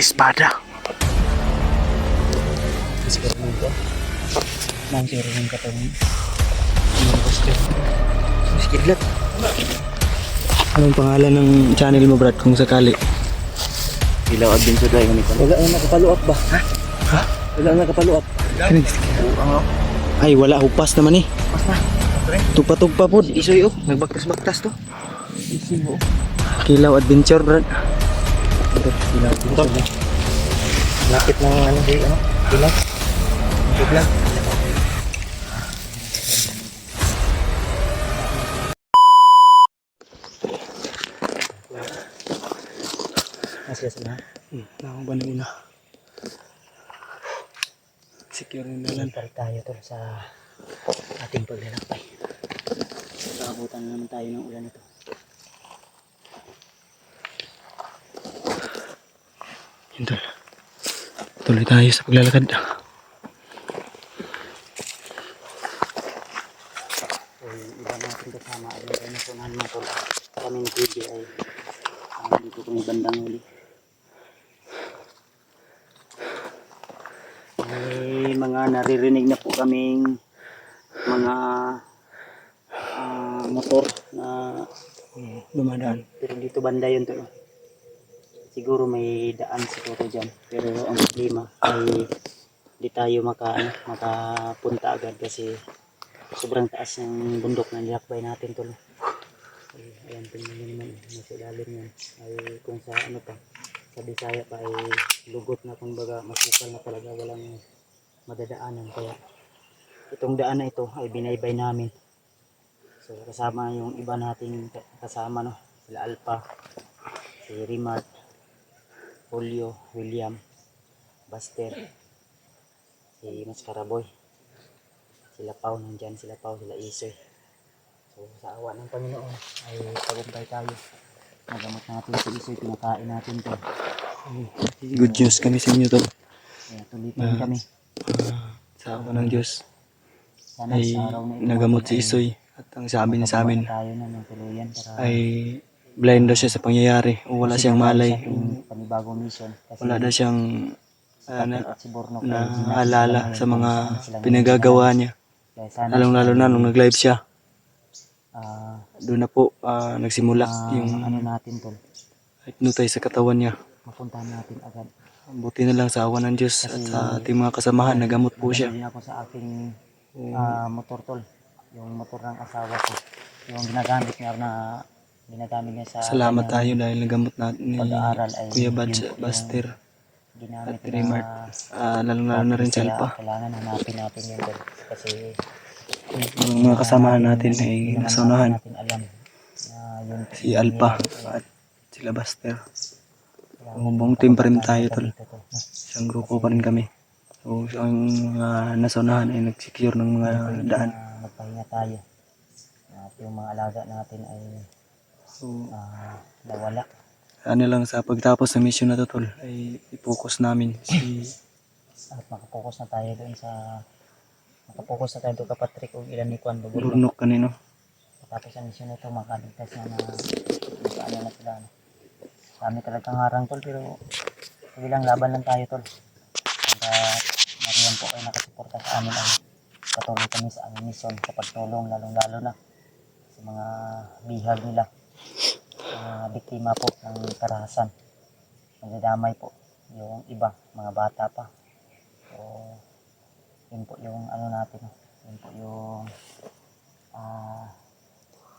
espada. Nang sirong katong Skidlat. Anong pangalan ng channel mo, Brad, kung sakali? Ilaw adventure tayo ganito. Wala na nakapalo-up ba? Ha? Wala na nakapalo-up. Ay, wala. Hupas naman eh. Pas na. Tugpa-tugpa po. Isoy oh, nagbaktas-baktas to. Kilaw Adventure, Brad. Kilaw Adventure. Lapit ng ano, ilaw. Vlog. Masya sana. Nakakaba na una. Secure na lang. Palit tayo to sa ating paglalakbay. Nakabutan na naman tayo ng ulan ito. Yun tol. Tuloy tayo sa paglalakad. So, iba natin kasama ay nasunahan mo tol. Kami ni Kuya ay dito kami bandang huli. May mga naririnig na po kaming mga motor na Dumadaan. pero dito banda yun to. Siguro may daan siguro dyan. Pero ang problema ay di tayo makapunta agad kasi sobrang taas ng bundok na nilakbay natin to. Ayan, tingnan nyo naman, nasa ilalim yan. Ay kung sa ano pa, sa Bisaya pa ay lugot na, kumbaga masukal na talaga, walang madadaanan. Kaya itong daan na ito ay binaybay namin. So kasama yung iba nating kasama, no? Sila Alpha, si Rimart, Julio, William, Buster, si Mascaraboy, sila Pau nandyan, sila Pau, sila Isoy. So sa awa ng Panginoon ay tagumpay tayo. Nagamot natin si Isoy, pinakain natin to. Good news kami sa inyo tol. Kaya tulitin kami. Sa awa ng Diyos Sana ay sa araw na ito nagamot si ay Isoy. At ang sabi niya sa amin tayo na ng tuluyan para ay blind daw siya sa pangyayari o wala siyang malay. sa ating panibagong mission. Kasi Wala daw siyang at si Bornok ay naalala sa mga silang pinagagawa niya. kaya sana Lalong-lalo na nung nag-live siya. ah, Doon na po nagsimula yung ano natin tol, hypnotize sa katawan niya. mapuntahan natin agad. Buti na lang sa awa ng Diyos at sa ating mga kasamahan, nagamot po siya. Din ako sa aking motor tol, yung motor ng asawa ko, yung ginagamit niya sa Salamat kanyang tayo dahil nagamot natin ni pag-aaral ay Kuya yun po Buster ginamit at Raymart. Lalong-lalo na rin si kaya Alpha. kailangan hanapin natin yun tol, kasi Yung mga kasamahan natin ay nasaunahan. natin alam na yun po Si Alpha at sila Buster. Buong team pa rin tayo tol. Isang grupo pa rin kami. So ang nasaunahan ay nag-secure ng mga daan. Magpahinga tayo at yung mga alaga natin ay nawala. Ano lang sa pagtapos ng mission na to tol ay i-focus namin si At makapokus na tayo doon doon kapatrik o ilan ni Kwan Bugurno. Burnok kanino. Tapos ang mission nito makaligtas na ano na sila. Kami talagang harang tol, pero bilang laban lang tayo tol. Hanggang mariyan po kayo nakasuporta sa amin ay patuloy kami sa aming mission sa pagtulong, lalong-lalo na sa mga bihag nila, mga biktima po ng karahasan. Nagdadamay po yung iba, mga bata pa. So yun po yung ano natin, yun po yung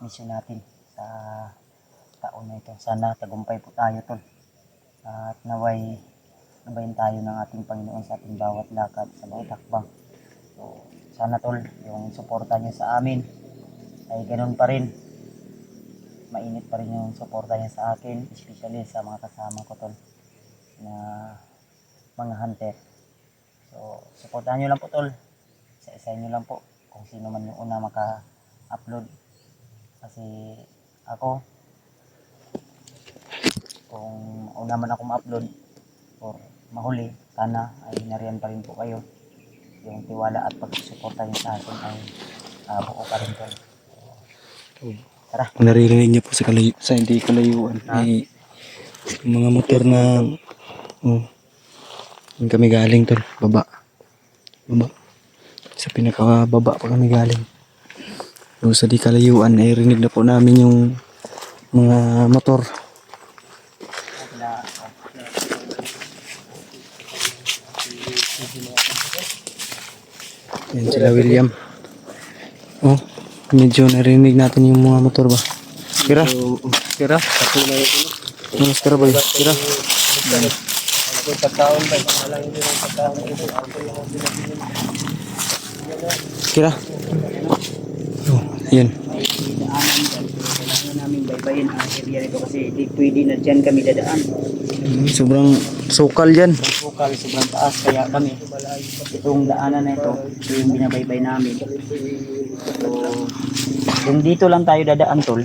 mission natin sa taon na ito. Sana tagumpay po tayo tol, at naway nabayin tayo ng ating Panginoon sa ating bawat lakad, sa bawat hakbang. So sana tol, yung suporta niyo sa amin ay ganoon pa rin, mainit pa rin yung suporta niya sa akin, especially sa mga kasama ko tol na mga hunter. So suportahan niyo lang po tol, isa-isa niyo lang po kung sino man yung una maka-upload, kasi ako kung una man ako ma-upload or mahuli, sana ay nariyan pa rin po kayo. Yung tiwala at pagsusuporta niyo sa akin ay buo pa rin po. Tara. Kung naririnig niyo po sa hindi kalayuan ay yung mga motor na Doon kami galing tol, baba. Baba. Sa pinakababa pa kami galing. Doon sa di kalayuan ay rinig na po namin yung mga motor. Yan sila William. Oh, medyo narinig natin yung mga motor ba? Kira? Kira? Mas kira ba? Kira? Kira? Oh, yan. Kailangan namin baybayin ang area nito kasi di pwede na dyan kami dadaan. Sobrang sukal yan. Bukal, sobrang taas kaya kami itong daanan na ito yung binabaybay namin. So, kung dito lang tayo dadaan tol,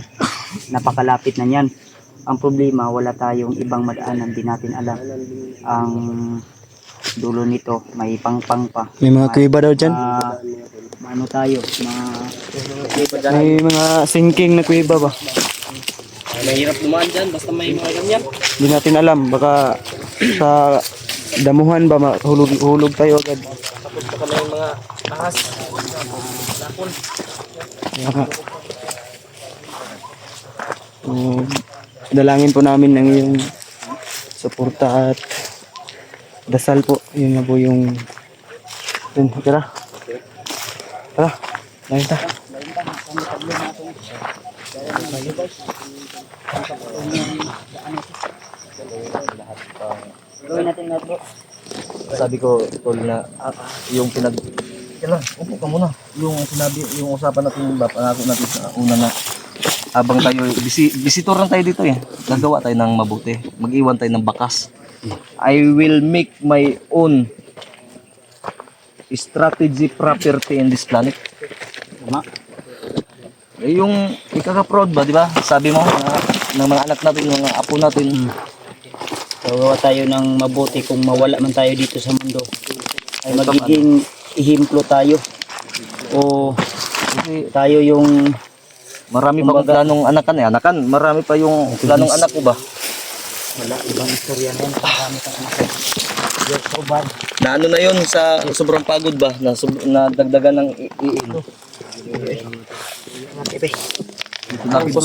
napakalapit na yan. Ang problema, wala tayong ibang madaanan, di natin alam. Ang dulo nito, may pangpang pa. May mga kuiba daw dyan. Ano tayo, May mga sinking na kuiba ba? mahirap dumaan dyan, basta may mga ganyan. Hindi natin alam. Baka sa damuhan ba hulog tayo agad. Tapos pa kami yung mga ahas, lapon. Kaya, dalangin po namin ng iyong suporta at dasal po. Yun na po yung yun, tara. Tara, lain ta. Gawin natin lahat bro. Sabi ko tol na yung kailan upo ka muna yung sinabi yung usapan natin ba pangako natin sa una na habang tayo visitor lang tayo dito gagawa tayo ng mabuti, mag-iwan tayo ng bakas. I will make my own strategy property in this planet. Tama. Yung ikaka-proud ba, di ba? Sabi mo ng mga anak natin, yung mga apo natin. Gawa tayo ng mabuti kung mawala man tayo dito sa mundo. Ay magiging ihemplo tayo. O Kasi tayo yung marami pa akong planong anakan. Marami pa yung planong anak ko ba? wala ibang istorya na yan. Marami kang anak. You're so bad. Na ano na yun sa sobrang pagod ba? Na dagdagan ng iin. Ebe. Lapit mo.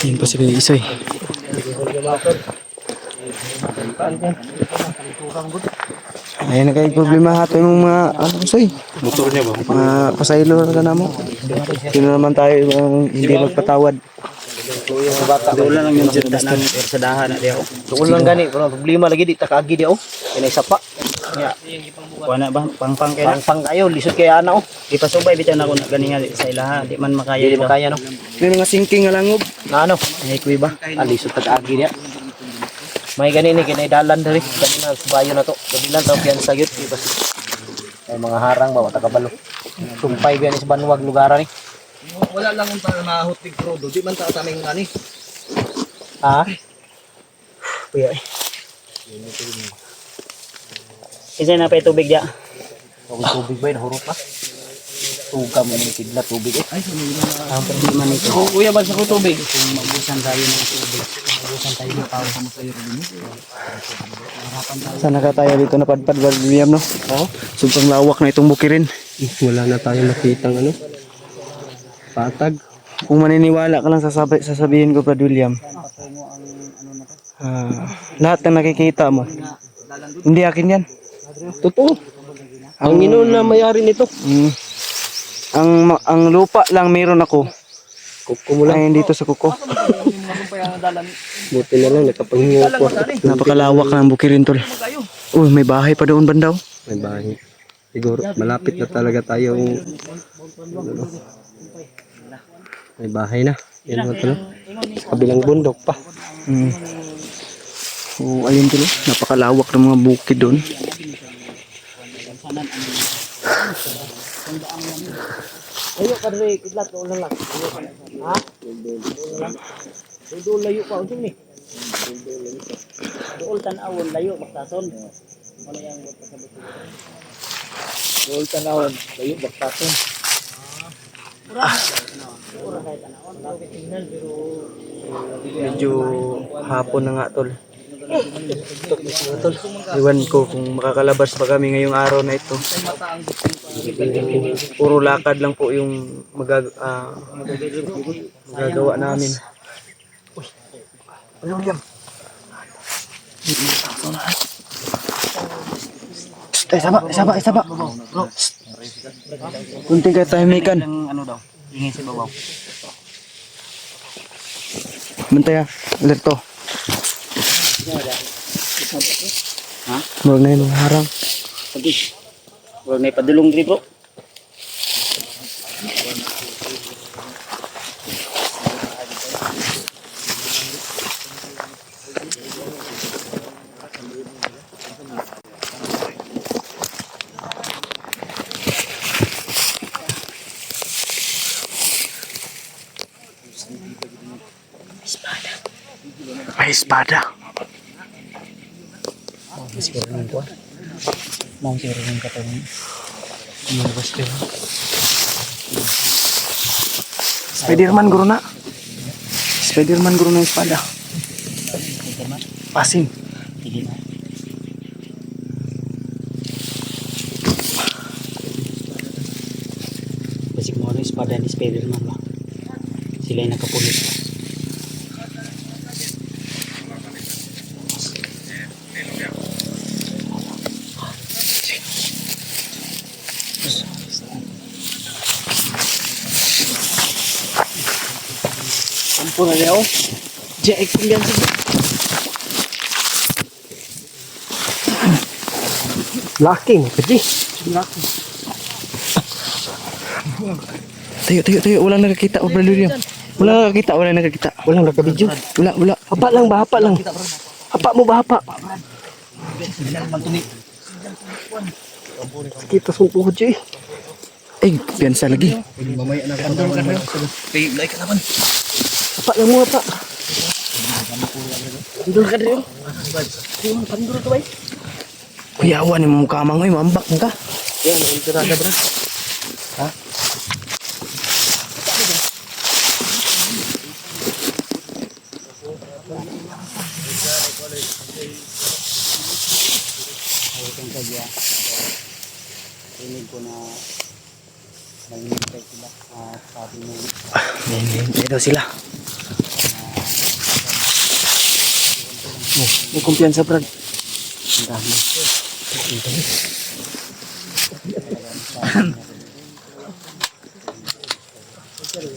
Yun po si Kuya Isoy. Ayun na kayo problema hato yung mga ano Isoy. Motor niya ba? Mga pasaylo ka na mo. Sino naman tayo hindi magpatawad. Doon lang yung sinta ng persadahan na diyo. Tukol lang gani, pero problema lagi di takagi di Kinay sapa. Ya. Wala ba pangpang kaya? Pang kayo, lisod kaya ana Di pa subay bitaw na ko na gani nga sa ilaha. Di man makaya. Di makaya no. May mga sinking nga langob. Na ano? Ay kuy ba? Lisod takagi niya. May gani ni kinay dalan diri. Gani na subayo na to. Kabilan taw piyan sa gyud di ba? May mga harang ba wata kabalo. Sumpay biyan sa banwag lugaran ni. Wala lang unta na mahutig prodo. Di man ta taming ani. Ha? Kuya. Isa na pa tubig dia. Tubig ba nahurot pa? Tuga mo ni kidlat tubig Ay, Ang problema nito. kuya ba sa tubig? Kung mabusan tayo ng tubig. Mabusan tayo ng tao sa masayo rin. Sana ka tayo dito napadpad William no? Oo. Sobrang lawak na itong bukirin. Wala na tayong makitang patag. Kung maniniwala ka lang sasabihin ko Brad William. Lahat ng nakikita mo. Hindi akin yan. Totoo. Ang Ginoo na may-ari nito. Ang lupa lang meron ako. Kuko mo lang. Ay dito sa kuko. Buti na lang nakapanghinga ko. Napakalawak ng bukirin tol. Uy, may bahay pa doon bandaw. May bahay. Siguro malapit na talaga tayong may bahay na. Yan mo talo. Sa kabilang bundok pa. Oh, ayun tol. Napakalawak ng mga bukid doon. Ayo kadre kidlat ulan lang. Ha? Dudul layo pa unsa ni? Dool tan-awon layo baktason. Ano yang buat kasabot? Dul tanawon layo baktason. Ura kay tan-awon. Dapat tingnan pero medyo hapon na nga tol. Tol, iwan ko kung makakalabas pa kami ngayong araw na ito. Puro lakad lang po yung magagawa namin. Ano William? Isaba. Kunting katahimikan. Ano daw? Ingin sa babaw. Bantay alerto. Ha? Murag na yung harang. Pagi. Huwag na ipadulong dito bro. May espada. Siguro ng kuwan. Mau siguro ng katawan. Umalabas kayo. Spider-Man guru na. Spider-Man guru na yung espada. Pasin. Sige na. Basic mo ano espada ni Spider-Man ba? Sila yung nakapulis. Kampo na niya oh. Diyan kumbiyan sige. Lacking, kaji. Tayo. Walang nakakita. Walang nakakita. Walang nakabidyo. Wala. Hapa lang ba? Hapa mo ba hapa? Kita sa puhod siya eh. Ay, piyansa lagi. Mamaya na ka naman. Like ka naman. Hapa lang mo hapa. Pandul ka rin. Pandul ka ba? Kuyawan yung mukha mo ngayon. Mambak ka. Yan, ang tirada bro. Ha? Ayun kaya. Rinig ko na naghihintay sila. Sabi mo. Hindi daw sila. May kumpiyansa Brad. Ang dami.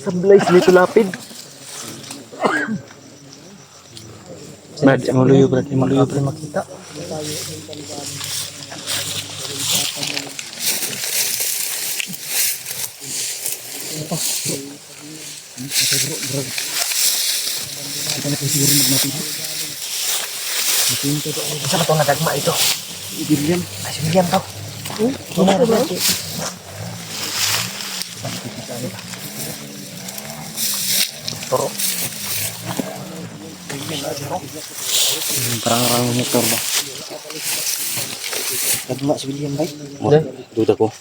Sablay sila ito lapid. Brad, maluyo Brad. Maluyo Brad. Makita. Isa ba ito nga dagma ito? William. Ay, si William to. Ginawa ba? Toro. Parang motor ba? Dagma si William ba? Duda ko.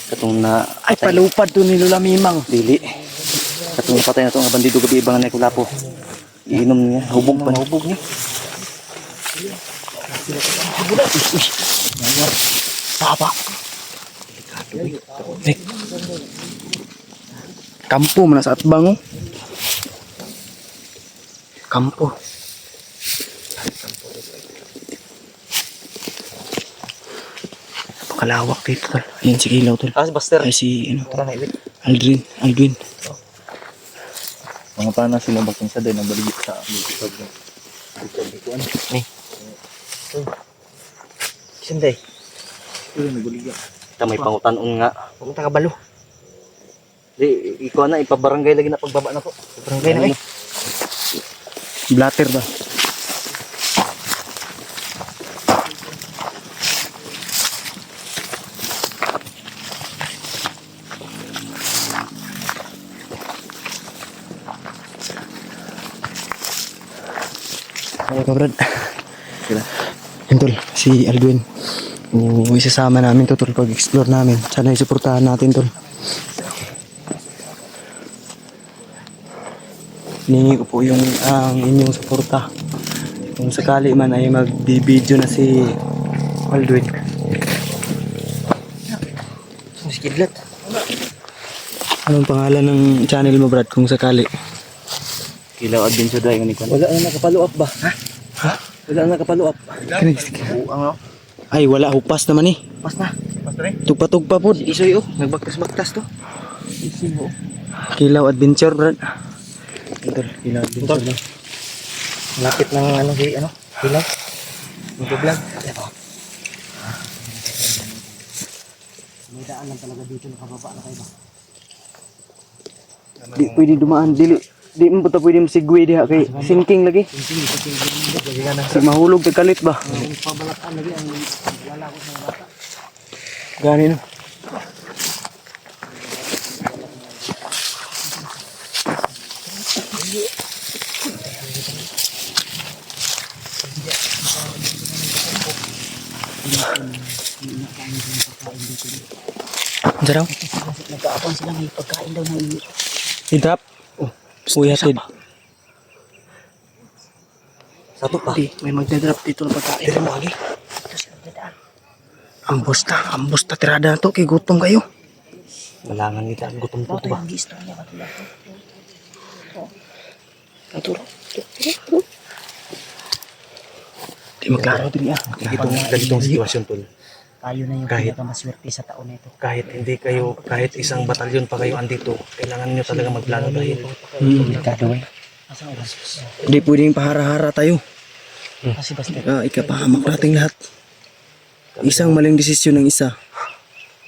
Katong na Ay, palupad to ni Lola Mimang. dili. Katong napatay na ito ang bandido gabi ibang na kulapo. Iinom niya. Hubog pa. Hubog niya. Papa. Kampo man sa atbang oh. Kampo. Napakalawak dito tol. Ayan si Kilaw tol. Si Buster. Ay si ano, Tara na, Iwit. Aldrin. Mga panas sila baking sa din ang baligit sa ni. Sinday. Tamay pangutan-on nga. Pumunta ka balo. Di, ikaw na, ipabarangay lagi na pagbaba na po. Barangay na eh. Blatter ba? Ano ka Brad? Sila. Yan tol, si Aldwin. Isasama namin to tol pag-explore namin. Sana isuportahan natin tol. Hiningi ko po yung ang inyong suporta. Kung sakali man ay mag-video na si Aldwin. Mas kidlat. Anong pangalan ng channel mo, Brad, kung sakali? Kilaw adventure dahil nga ni Kwan. Wala na nakapalo up ba? Ha? Wala na nakapalo up. Ang Ay, wala. Hupas naman eh. pas na. Pas na rin. Tugpa-tugpa po. Isoy oh. Nagbaktas-baktas to. Isoy oh. Kilaw Adventure, Brad. Idol, Kilaw Adventure na. Malapit ng ano si ano? Kilaw. Mag-vlog. May daan lang talaga dito, nakababa na kayo ba? Di pwede dumaan. Di mo pa pwede masigwe diha kay sinking lagi. Si mahulog kay kalit ba? Pabalatan lagi ang wala ko sa mga bata. Gani no. Jaraw, Nagkaapon sila, may pagkain daw na idap. Oh, uyatid. Satu pa. may magdadrop dito ng pagkain. Dire mo lagi. Ito sila dadaan. Ambos ta tirada na to kay gutom kayo. Malangan kita ang gutom Ito to ba? yung gistro niya, matulad. Di maglaro diri ah. Ganitong sitwasyon tol. Tayo na yung Kahit- pinakamaswerte sa taon na ito. Kahit isang batalyon pa kayo andito, kailangan niyo talaga magplano dahil Delikado eh. Asang oras? Di pwedeng pahara-hara tayo. Kasi basta. Ikapahamak nating lahat. Isang maling desisyon ng isa.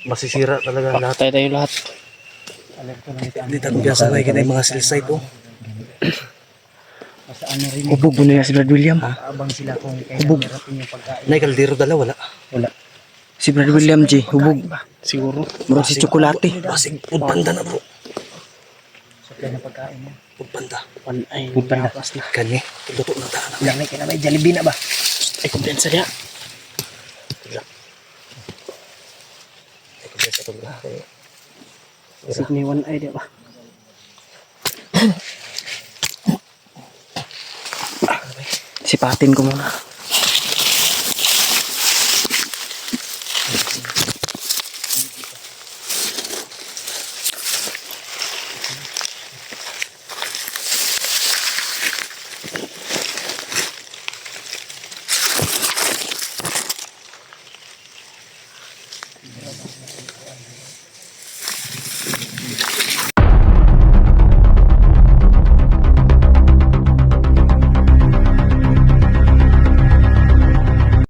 masisira talaga lahat. Tayo lahat. Alam ko na ito. Hindi tayo biasa na yung mga silsay to. Basta ano rin. Ubog mo na si Brad William. Abang sila kung kailan harapin yung pagkain. Nay kaldero dala wala. Si Brad William G. Hubog. Siguro. Murag si Tsokolate. Basig food panda na bro. Supply ng pagkain mo. Food panda. Ay, Food panda. plastic. Kani, luto na tahan. Ilang may kinamay, Jollibee na ba? Ay, kumpensa niya. Isip ni one eye, di ba? Sipatin ko muna.